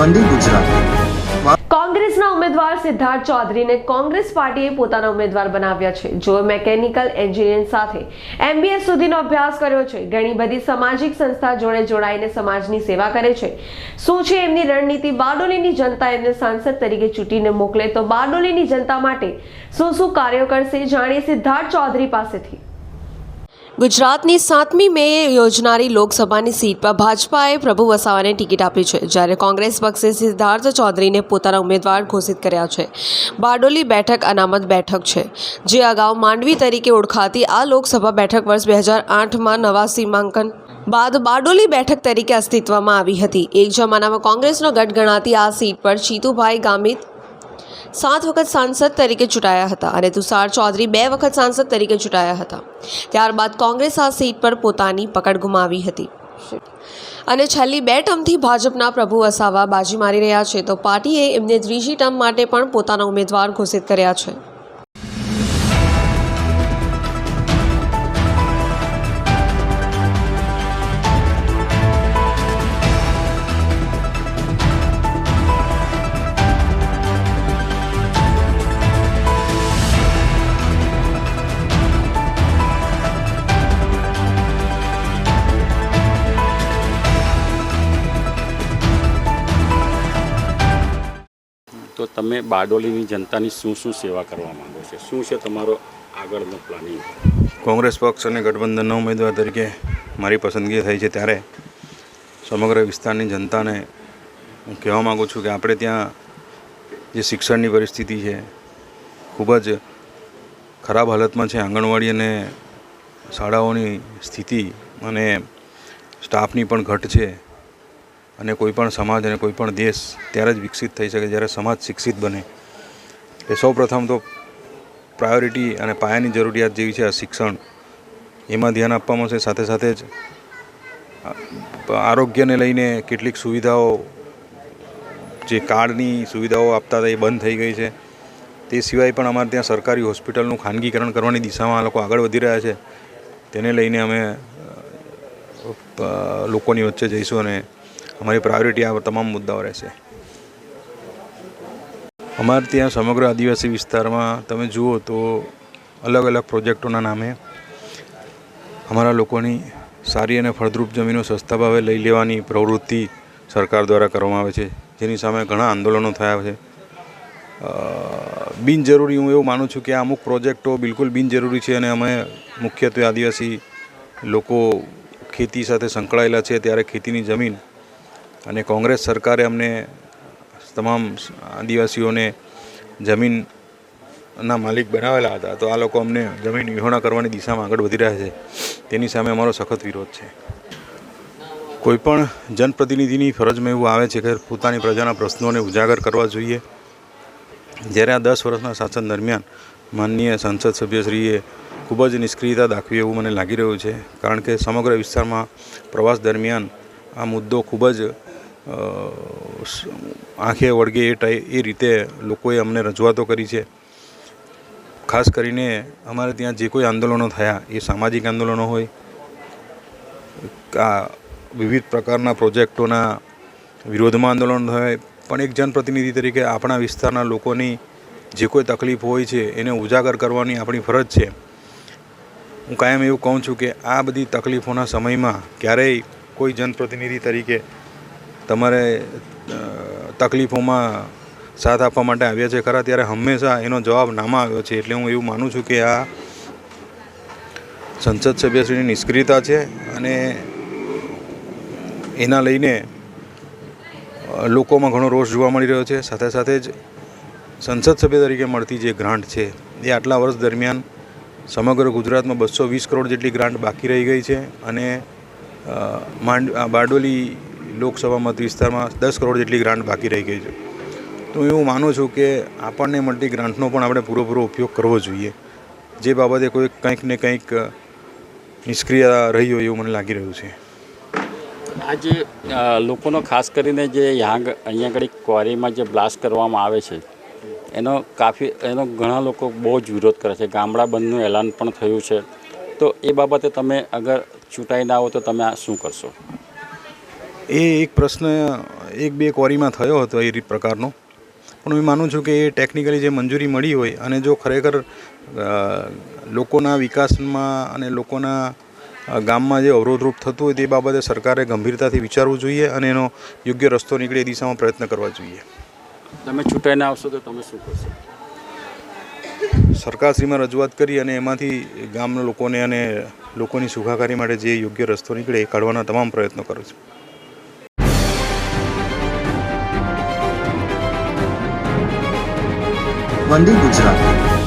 વંદે ગુજરાત। કોંગ્રેસના ઉમેદવાર સિદ્ધાર્થ ચૌધરીને કોંગ્રેસ પાર્ટીએ પોતાના ઉમેદવાર બનાવ્યા છે, જેઓ મેકેનિકલ એન્જિનિયરિંગ સાથે MBA સુધીનો અભ્યાસ કર્યો છે। ઘણી બધી સામાજિક સંસ્થા જોડે જોડાઈને સમાજની સેવા કરે છે। શું છે એમની રણનીતિ? બારડોલીની જનતા એમને સાંસદ તરીકે ચૂંટીને મોકલે તો બારડોલીની જનતા માટે શું કાર્યો કરશે, જાણીએ સિદ્ધાર્થ ચૌધરી પાસેથી। ગુજરાતની 7મી મેએ યોજનારી લોકસભાની સીટ પર ભાજપાએ પ્રભુ વસાવાને ટિકિટ આપી છે, જ્યારે કોંગ્રેસ પક્ષે સિદ્ધાર્થ ચૌધરીને પોતાના ઉમેદવાર ઘોષિત કર્યા છે। બારડોલી બેઠક અનામત બેઠક છે, જે અગાઉ માંડવી તરીકે ઓળખાતી આ લોકસભા બેઠક વર્ષ 2008માં નવા સીમાંકન બાદ બારડોલી બેઠક તરીકે અસ્તિત્વમાં આવી હતી। એક જમાનામાં કોંગ્રેસનો ગઢ ગણાતી આ સીટ પર ચીતુભાઈ ગામિત 7 વખત સાંસદ તરીકે ચૂંટાયા હતા અને તુષાર ચૌધરી 2 વખત સાંસદ તરીકે ચૂંટાયા હતા। ત્યારબાદ કોંગ્રેસ આ સીટ પર પોતાની પકડ ગુમાવી હતી અને છેલ્લી 2 ટર્મથી ભાજપના પ્રભુ વસાવા બાજી મારી રહ્યા છે, તો પાર્ટીએ એમને ત્રીજી ટર્મ માટે પણ પોતાના ઉમેદવાર ઘોષિત કર્યા છે। તો તમે બારડોલીની જનતાની શું સેવા કરવા માંગો છો? શું છે તમારો આગળનો પ્લાનિંગ? કોંગ્રેસ પક્ષ અને ગઠબંધનના ઉમેદવાર તરીકે મારી પસંદગી થઈ છે, ત્યારે સમગ્ર વિસ્તારની જનતાને હું કહેવા માગું છું કે આપણે ત્યાં જે શિક્ષણની પરિસ્થિતિ છે ખૂબ જ ખરાબ હાલતમાં છે। આંગણવાડી અને શાળાઓની સ્થિતિ અને સ્ટાફની પણ ઘટ છે અને કોઈપણ સમાજ અને કોઈપણ દેશ ત્યારે જ વિકસિત થઈ શકે જ્યારે સમાજ શિક્ષિત બને। એ સૌપ્રથમ તો પ્રાયોરિટી અને પાયાની જરૂરિયાત જેવી છે આ શિક્ષણ, એમાં ધ્યાન આપવામાં આવશે। સાથે સાથે જ આરોગ્યને લઈને કેટલીક સુવિધાઓ, જે કાર્ડની સુવિધાઓ આપતા હતા એ બંધ થઈ ગઈ છે। તે સિવાય પણ અમારે ત્યાં સરકારી હોસ્પિટલનું ખાનગીકરણ કરવાની દિશામાં આ લોકો આગળ વધી રહ્યા છે। તેને લઈને અમે લોકોની વચ્ચે જઈશું અને અમારી પ્રાયોરિટી આ તમામ મુદ્દાઓ રહેશે। અમારે ત્યાં સમગ્ર આદિવાસી વિસ્તારમાં તમે જુઓ તો અલગ અલગ પ્રોજેક્ટોના નામે અમારા લોકોની સારી અને ફળદ્રુપ જમીનો સસ્તા ભાવે લઈ લેવાની પ્રવૃત્તિ સરકાર દ્વારા કરવામાં આવે છે, જેની સામે ઘણા આંદોલનો થયા છે। બિનજરૂરી હું એવું માનું છું કે આ અમુક પ્રોજેક્ટો બિલકુલ બિનજરૂરી છે અને અમે મુખ્યત્વે આદિવાસી લોકો ખેતી સાથે સંકળાયેલા છે, ત્યારે ખેતીની જમીન અને કોંગ્રેસ સરકારે અમને તમામ આદિવાસીઓને જમીનના માલિક બનાવેલા હતા, તો આ લોકો અમને જમીન વિહોણા કરવાની દિશામાં આગળ વધી રહ્યા છે। તેની સામે અમારો સખત વિરોધ છે। કોઈપણ જનપ્રતિનિધિની ફરજમાં એવું આવે છે કે પોતાની પ્રજાના પ્રશ્નોને ઉજાગર કરવા જોઈએ। જ્યારે આ 10 વર્ષના શાસન દરમિયાન માનનીય સંસદ સભ્યશ્રીએ ખૂબ જ નિષ્ક્રિયતા દાખવી એવું મને લાગી રહ્યું છે, કારણ કે સમગ્ર વિસ્તારમાં પ્રવાસ દરમિયાન આ મુદ્દો ખૂબ જ આંખે વળગે એ રીતે લોકોએ અમને રજૂઆતો કરી છે। ખાસ કરીને અમારે ત્યાં જે કોઈ આંદોલનો થયા એ સામાજિક આંદોલનો હોય, આ વિવિધ પ્રકારના પ્રોજેક્ટોના વિરોધમાં આંદોલન થાય, પણ એક જનપ્રતિનિધિ તરીકે આપણા વિસ્તારના લોકોની જે કોઈ તકલીફ હોય છે એને ઉજાગર કરવાની આપણી ફરજ છે। હું કાયમ એવું કહું છું કે આ બધી તકલીફોના સમયમાં ક્યારેય કોઈ જનપ્રતિનિધિ તરીકે તમારે તકલીફોમાં સાથ આપવા માટે આવ્યા છે ખરા, ત્યારે હંમેશા એનો જવાબ નામાં આવ્યો છે। એટલે હું એવું માનું છું કે આ સંસદ સભ્યશ્રીની નિષ્ક્રિયતા છે અને એના લઈને લોકોમાં ઘણો રોષ જોવા મળી રહ્યો છે। સાથે સાથે જ સંસદ સભ્ય તરીકે મળતી જે ગ્રાન્ટ છે એ આટલા વર્ષ દરમિયાન સમગ્ર ગુજરાતમાં 220 કરોડ જેટલી ગ્રાન્ટ બાકી રહી ગઈ છે અને બારડોલી લોકસભા મત વિસ્તારમાં 10 કરોડ જેટલી ગ્રાન્ટ બાકી રહી ગઈ છે। તો હું એવું માનું છું કે આપણને મળતી ગ્રાન્ટનો પણ આપણે પૂરેપૂરો ઉપયોગ કરવો જોઈએ, જે બાબતે કોઈ કંઈક ને કંઈક નિષ્ક્રિય રહી હોય એવું મને લાગી રહ્યું છે। આજે લોકોનો ખાસ કરીને જે અહીંયા આગળ ક્વોરીમાં જે બ્લાસ્ટ કરવામાં આવે છે એનો ઘણા લોકો બહુ જ વિરોધ કરે છે। ગામડા બંધનું એલાન પણ થયું છે, તો એ બાબતે તમે અગર ચૂંટાઈને આવો તો તમે આ શું કરશો? એ એક પ્રશ્ન એક બે ક્વોરીમાં થયો હતો એ રીત પ્રકારનો, પણ હું માનું છું કે એ ટેકનિકલી જે મંજૂરી મળી હોય અને જો ખરેખર લોકોના વિકાસમાં અને લોકોના ગામમાં જે અવરોધરૂપ થતું હોય તે બાબતે સરકારે ગંભીરતાથી વિચારવું જોઈએ અને એનો યોગ્ય રસ્તો નીકળે એ દિશામાં પ્રયત્ન કરવા જોઈએ. તમે ચૂંટાઈને આવશો તો તમે શું કરશો? સરકારશ્રીમાં રજૂઆત કરી અને એમાંથી ગામના લોકોને અને લોકોની સુખાકારી માટે જે યોગ્ય રસ્તો નીકળે એ કાઢવાના તમામ પ્રયત્નો કરું છું. વંદે ગુજરાત.